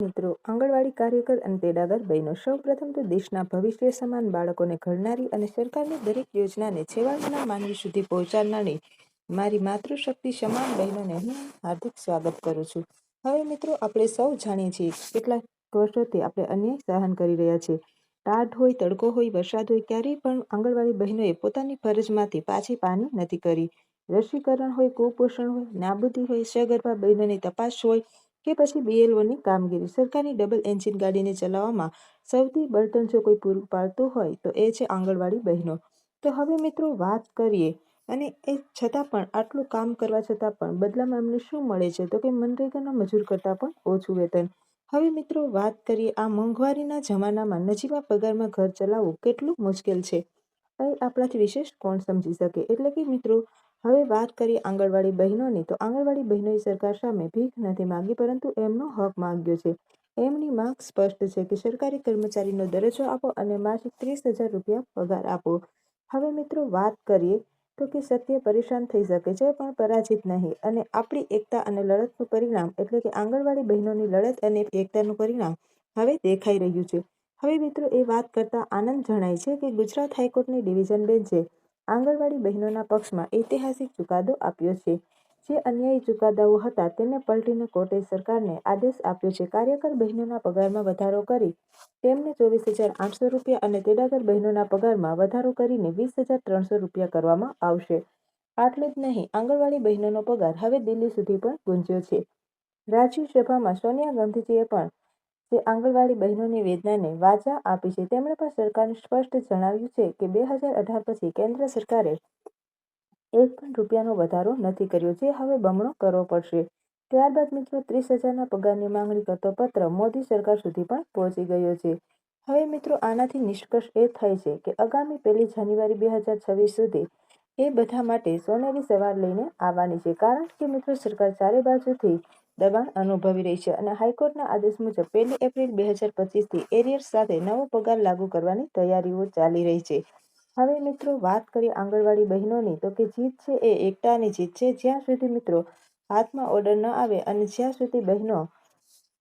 મિત્રો, આંગણવાડી કાર્યકર અને તેડાગર બહેનો સૌપ્રથમ તો દેશના ભવિષ્ય સમાન બાળકોને ઘડનારી અને સરકારની દરેક યોજનાને છેવાડાના માનવી સુધી પહોંચાડનારી મારી માતૃશક્તિ સમાન બહેનોને હું હાર્દિક સ્વાગત કરું છું. હવે મિત્રો, આપણે સૌ જાણીએ છીએ કેટલાક વર્ષોથી આપણે અન્યાય સહન કરી રહ્યા છીએ. ટાઢ હોય, તડકો હોય, વરસાદ હોય, ક્યારેય પણ આંગણવાડી બહેનોએ પોતાની ફરજમાંથી પાછી પાની નથી કરી. રસીકરણ હોય, કુપોષણ હોય, નાબૂદી હોય, સગર્ભા બહેનોની તપાસ હોય કે પછી BLOની કામગીરી, સરકારની ડબલ એન્જિન ગાડીને ચલાવવામાં સૌથી બળતણ જો કોઈ પૂરું પાડતું હોય તો એ છે આંગણવાડી બહેનો. તો હવે મિત્રો વાત કરીએ, અને એ છતાં પણ આટલું કામ કરવા છતાં પણ બદલામાં એમને શું મળે છે તો કે મનરેગાના મજૂર કરતાં પણ ઓછું વેતન. હવે મિત્રો વાત કરીએ, આ મોંઘવારીના જમાનામાં નજીવા પગારમાં ઘર ચલાવવું કેટલું મુશ્કેલ છે એ આપણાથી વિશેષ કોણ સમજી શકે. એટલે કે મિત્રો, હવે વાત કરીએ આંગણવાડી બહેનોની, તો આંગણવાડી બહેનોએ સરકાર સામે ભીખ નથી માંગી, પરંતુ એમનો હક માંગ્યો છે. એમની માંગ સ્પષ્ટ છે કે સરકારી કર્મચારીનો દરજ્જો આપો અને માસિક 30,000 રૂપિયા પગાર આપો. હવે મિત્રો વાત કરીએ તો કે સત્ય પરેશાન થઈ શકે છે પણ પરાજિત નહીં, અને આપણી એકતા અને લડતનું પરિણામ એટલે કે આંગણવાડી બહેનોની લડત અને એકતાનું પરિણામ હવે દેખાઈ રહ્યું છે. હવે મિત્રો, એ વાત કરતા આનંદ જણાય છે કે ગુજરાત હાઈકોર્ટની ડિવિઝન બેન્ચે આંગણવાડી બહેનોના પક્ષમાં ઐતિહાસિક ચુકાદો આપ્યો છે. જે અન્યાયી ચુકાદાઓ હતા તેને પલટીને કોર્ટે સરકારને આદેશ આપ્યો છે કાર્યકર બહેનોના પગારમાં વધારો કરી તેમને 24,800 રૂપિયા અને તેડાગર બહેનોના પગારમાં વધારો કરીને 20,300 રૂપિયા કરવામાં આવશે. આટલું જ નહીં, આંગણવાડી બહેનોનો પગાર હવે દિલ્હી સુધી પણ ગુંજ્યો છે. રાજ્યસભામાં સોનિયા ગાંધીજીએ પણ જે આંગણવાડી બહેનોની વેદનાને વાચા આપી છે. તેમણે પણ સરકારને સ્પષ્ટ જણાવ્યું છે કે 2018 પછી કેન્દ્ર સરકારે એક પણ રૂપિયાનો વધારો નથી કર્યો, જે હવે બમણો કરવો પડશે. ત્યારબાદ મિત્રો, 30,000ના પગારની માંગણી કરતો પત્ર મોદી સરકાર સુધી પણ પહોંચી ગયો છે. હવે મિત્રો, આનાથી નિષ્કર્ષ એ થાય છે કે આગામી 1 જાન્યુઆરી 2026 સુધી એ બધા માટે સોનેરી સવાર લઈને આવવાની છે. કારણ કે મિત્રો, સરકાર ચારે બાજુથી દબાણ અનુભવી રહી છે અને હાઈકોર્ટના આદેશ મુજબ 1 એપ્રિલ 2025થી એરિયર્સ સાથે નવો પગાર લાગુ કરવાની તૈયારીઓ ચાલી રહી છે. હવે મિત્રો, વાત કરીએ આંગણવાડી બહેનોની, તો કે જીત છે એ એકતાની જીત છે. જ્યાં સુધી મિત્રો હાથમાં ઓર્ડર ન આવે અને જ્યાં સુધી બહેનો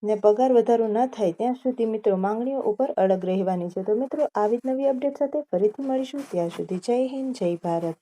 ને પગાર વધારો ન થાય ત્યાં સુધી મિત્રો માંગણીઓ ઉપર અડગ રહેવાની છે. તો મિત્રો, આવી જ નવી અપડેટ સાથે ફરીથી મળીશું. ત્યાં સુધી જય હિન્દ, જય ભારત.